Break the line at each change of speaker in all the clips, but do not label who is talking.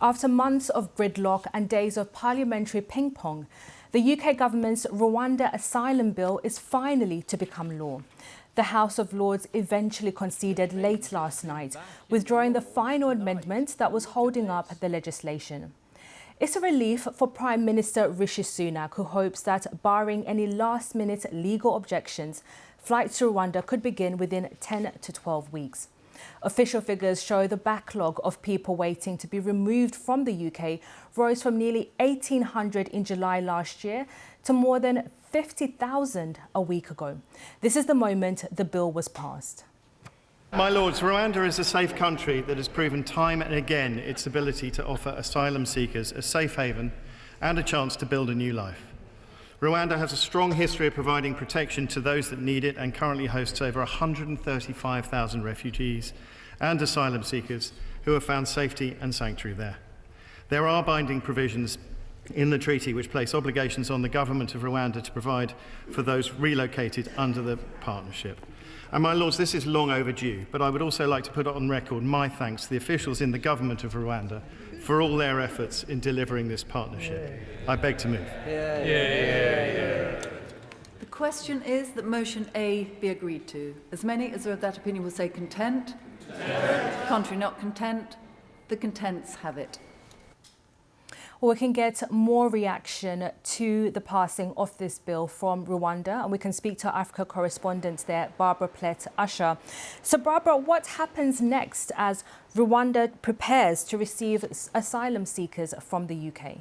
After months of gridlock and days of parliamentary ping-pong, the UK government's Rwanda asylum bill is finally to become law. The House of Lords eventually conceded late last night, withdrawing the final amendment that was holding up the legislation. It's a relief for Prime Minister Rishi Sunak, who hopes that, barring any last-minute legal objections, flights to Rwanda could begin within 10 to 12 weeks. Official figures show the backlog of people waiting to be removed from the UK rose from nearly 1,800 in July last year to more than 50,000 a week ago. This is the moment the bill was passed.
My Lords, Rwanda is a safe country that has proven time and again its ability to offer asylum seekers a safe haven and a chance to build a new life. Rwanda has a strong history of providing protection to those that need it and currently hosts over 135,000 refugees and asylum seekers who have found safety and sanctuary there. There are binding provisions in the treaty which place obligations on the government of Rwanda to provide for those relocated under the partnership. And my Lords, this is long overdue, but I would also like to put on record my thanks to the officials in the government of Rwanda for all their efforts in delivering this partnership. I beg to move.
The question is that motion A be agreed to. As many as are of that opinion will say content. Contrary, not content. The contents have it.
We can get more reaction to the passing of this bill from Rwanda, and we can speak to our Africa correspondent there, Barbara Plett-Usher. So, Barbara, what happens next as Rwanda prepares to receive asylum seekers from the UK?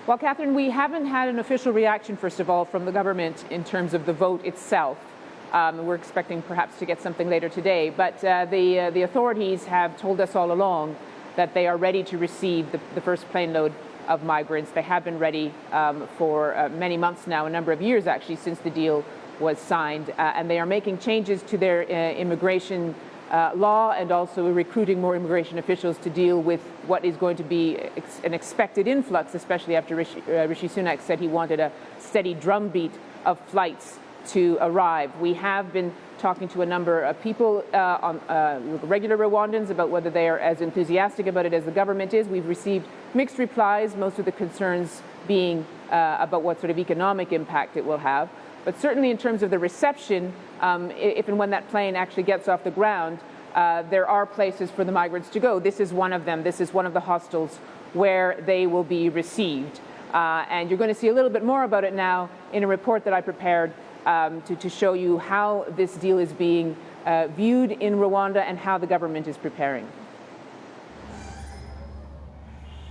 Well, Catherine, we haven't had an official reaction, first of all, from the government in terms of the vote itself. We're expecting perhaps to get something later today, but the authorities have told us all along that they are ready to receive the first plane load of migrants. They have been ready for many months now, a number of years actually, since the deal was signed, and they are making changes to their immigration law and also recruiting more immigration officials to deal with what is going to be an expected influx, especially after Rishi Sunak said he wanted a steady drumbeat of flights to arrive. We have been talking to a number of people, regular Rwandans, about whether they are as enthusiastic about it as the government is. We've received mixed replies, most of the concerns being about what sort of economic impact it will have. But certainly in terms of the reception, if and when that plane actually gets off the ground, there are places for the migrants to go. This is one of them. This is one of the hostels where they will be received. And you're going to see a little bit more about it now in a report that I prepared to show you how this deal is being viewed in Rwanda and how the government is preparing.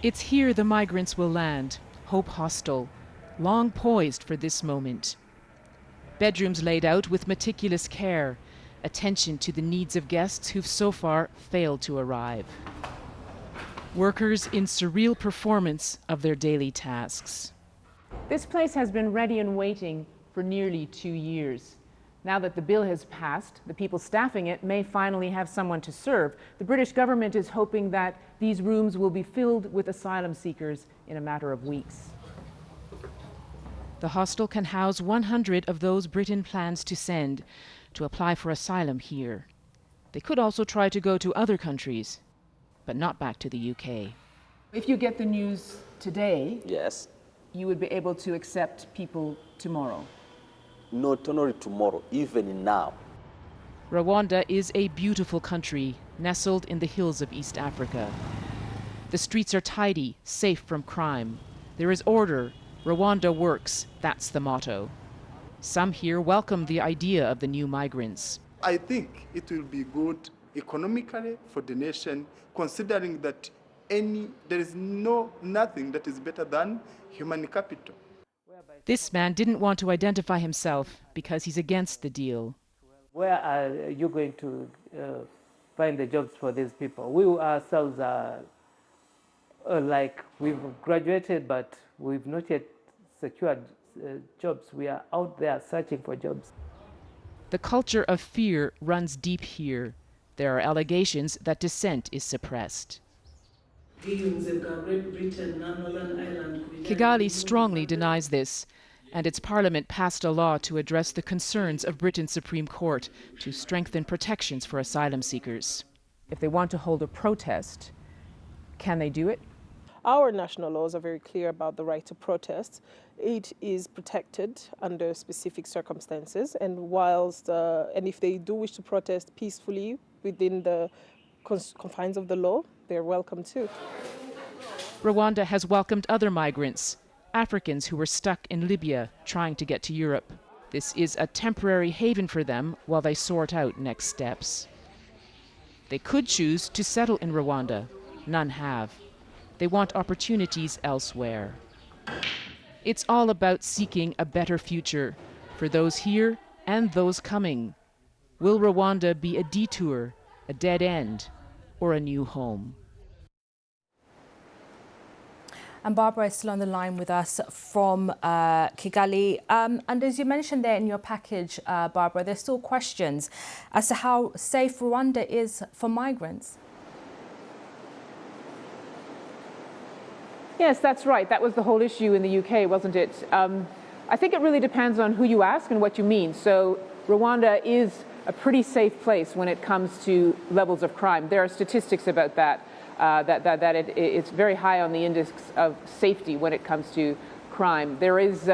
It's here the migrants will land, Hope Hostel, long poised for this moment. Bedrooms laid out with meticulous care, attention to the needs of guests who've so far failed to arrive. Workers in surreal performance of their daily tasks.
This place has been ready and waiting for nearly 2 years. Now that the bill has passed, the people staffing it may finally have someone to serve. The British government is hoping that these rooms will be filled with asylum seekers in a matter of weeks.
The hostel can house 100 of those Britain plans to send to apply for asylum here. They could also try to go to other countries, but not back to the UK.
If you get the news today,
yes,
you would be able to accept people tomorrow.
Not only tomorrow, even now.
Rwanda is a beautiful country, nestled in the hills of East Africa. The streets are tidy, safe from crime. There is order. Rwanda works, that's the motto. Some here welcome the idea of the new migrants.
I think it will be good economically for the nation, considering that there is nothing that is better than human capital.
This man didn't want to identify himself because he's against the deal.
Where are you going to find the jobs for these people? We ourselves are like we've graduated, but we've not yet secured jobs. We are out there searching for jobs.
The culture of fear runs deep here. There are allegations that dissent is suppressed. Kigali strongly denies this, and its parliament passed a law to address the concerns of Britain's Supreme Court to strengthen protections for asylum seekers.
If they want to hold a protest, can they do it?
Our national laws are very clear about the right to protest. It is protected under specific circumstances, and if they do wish to protest peacefully within the confines of the law, they're welcome to.
Rwanda has welcomed other migrants, Africans who were stuck in Libya trying to get to Europe. This is a temporary haven for them while they sort out next steps. They could choose to settle in Rwanda. None have. They want opportunities elsewhere. It's all about seeking a better future for those here and those coming. Will Rwanda be a detour, a dead end, or a new home?
And Barbara is still on the line with us from Kigali. And as you mentioned there in your package, Barbara, there's still questions as to how safe Rwanda is for migrants.
Yes, that's right. That was the whole issue in the UK, wasn't it? I think it really depends on who you ask and what you mean. So Rwanda is a pretty safe place when it comes to levels of crime. There are statistics about that. It's very high on the index of safety when it comes to crime. There is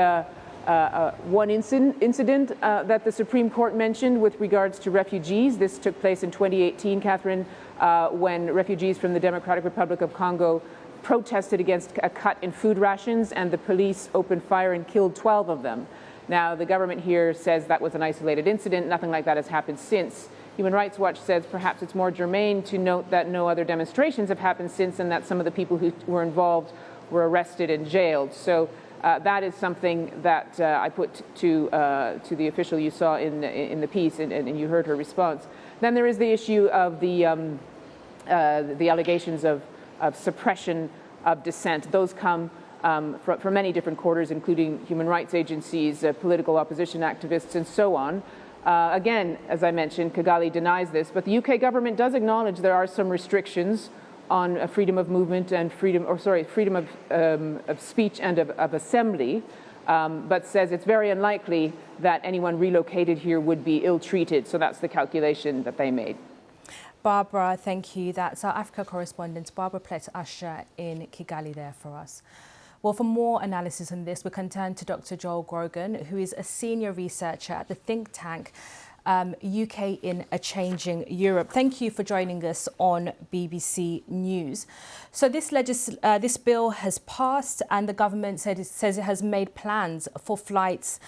one incident that the Supreme Court mentioned with regards to refugees. This took place in 2018, Catherine, when refugees from the Democratic Republic of Congo protested against a cut in food rations, and the police opened fire and killed 12 of them. Now, the government here says that was an isolated incident. Nothing like that has happened since. Human Rights Watch says perhaps it's more germane to note that no other demonstrations have happened since, and that some of the people who were involved were arrested and jailed. So that is something that I put to the official you saw in the piece, and you heard her response. Then there is the issue of the allegations of suppression of dissent. Those come from many different quarters, including human rights agencies, political opposition activists, and so on. Again, as I mentioned, Kigali denies this, but the UK government does acknowledge there are some restrictions on freedom of movement and freedom of speech and of assembly, but says it's very unlikely that anyone relocated here would be ill-treated. So that's the calculation that they made.
Barbara, thank you. That's our Africa correspondent, Barbara Plett-Usher in Kigali there for us. Well, for more analysis on this, we can turn to Dr. Joel Grogan, who is a senior researcher at the think tank UK in a Changing Europe. Thank you for joining us on BBC News. So this bill has passed, and the government says it has made plans for flights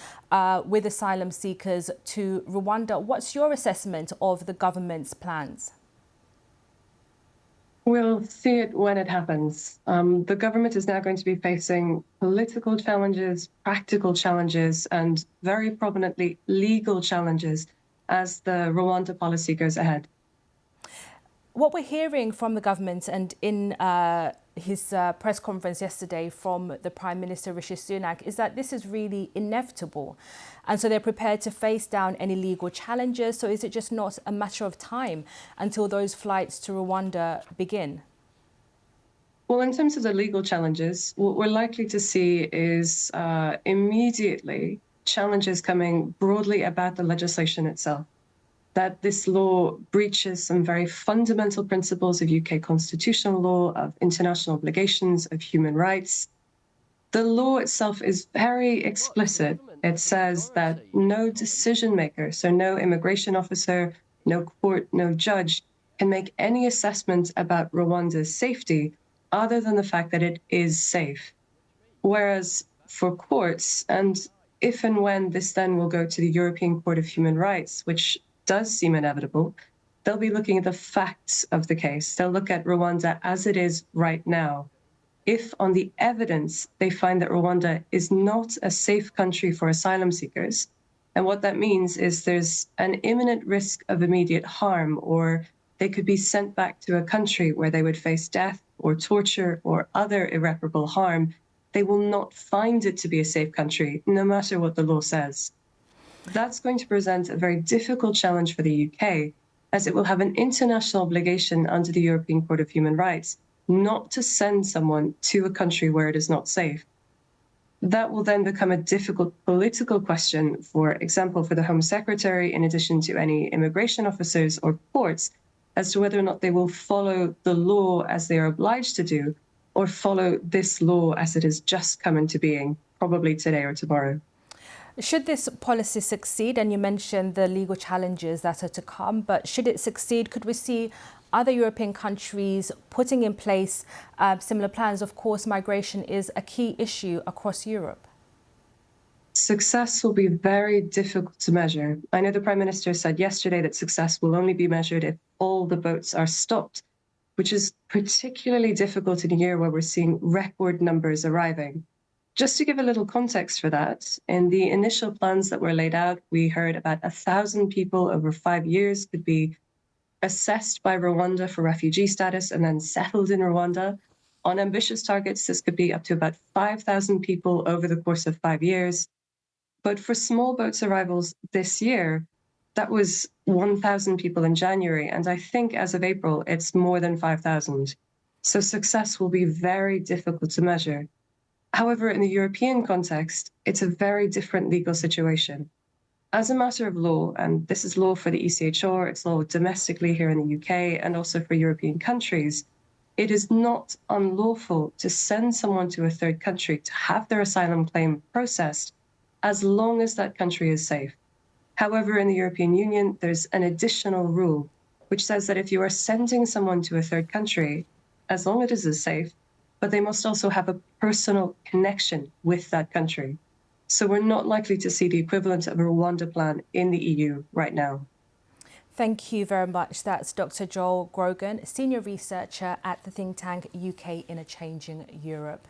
with asylum seekers to Rwanda. What's your assessment of the government's plans?
We'll see it when it happens. The government is now going to be facing political challenges, practical challenges, and very prominently legal challenges as the Rwanda policy goes ahead.
What we're hearing from the government, and in his press conference yesterday from the Prime Minister Rishi Sunak, is that this is really inevitable. And so they're prepared to face down any legal challenges. So is it just not a matter of time until those flights to Rwanda begin?
Well, in terms of the legal challenges, what we're likely to see is immediately challenges coming broadly about the legislation itself. That this law breaches some very fundamental principles of UK constitutional law, of international obligations, of human rights. The law itself is very explicit. It says that no decision maker, so no immigration officer, no court, no judge, can make any assessment about Rwanda's safety other than the fact that it is safe. Whereas for courts, and if and when this then will go to the European Court of Human Rights, which does seem inevitable, they'll be looking at the facts of the case. They'll look at Rwanda as it is right now. If on the evidence they find that Rwanda is not a safe country for asylum seekers, and what that means is there's an imminent risk of immediate harm, or they could be sent back to a country where they would face death or torture or other irreparable harm, they will not find it to be a safe country, no matter what the law says. That's going to present a very difficult challenge for the UK, as it will have an international obligation under the European Court of Human Rights not to send someone to a country where it is not safe. That will then become a difficult political question, for example, for the Home Secretary, in addition to any immigration officers or courts, as to whether or not they will follow the law as they are obliged to do, or follow this law as it has just come into being, probably today or tomorrow.
Should this policy succeed, and you mentioned the legal challenges that are to come, but should it succeed, could we see other European countries putting in place similar plans? Of course, migration is a key issue across Europe.
Success will be very difficult to measure. I know the Prime Minister said yesterday that success will only be measured if all the boats are stopped, which is particularly difficult in a year where we're seeing record numbers arriving. Just to give a little context for that, in the initial plans that were laid out, we heard about 1,000 people over 5 years could be assessed by Rwanda for refugee status and then settled in Rwanda. On ambitious targets, this could be up to about 5,000 people over the course of 5 years. But for small boats arrivals this year, that was 1,000 people in January. And I think as of April, it's more than 5,000. So success will be very difficult to measure. However, in the European context, it's a very different legal situation. As a matter of law, and this is law for the ECHR, it's law domestically here in the UK and also for European countries, it is not unlawful to send someone to a third country to have their asylum claim processed as long as that country is safe. However, in the European Union, there's an additional rule which says that if you are sending someone to a third country, as long as it is safe, but they must also have a personal connection with that country. So we're not likely to see the equivalent of a Rwanda plan in the EU right now.
Thank you very much. That's Dr. Joel Grogan, Senior Researcher at the think tank UK in a Changing Europe.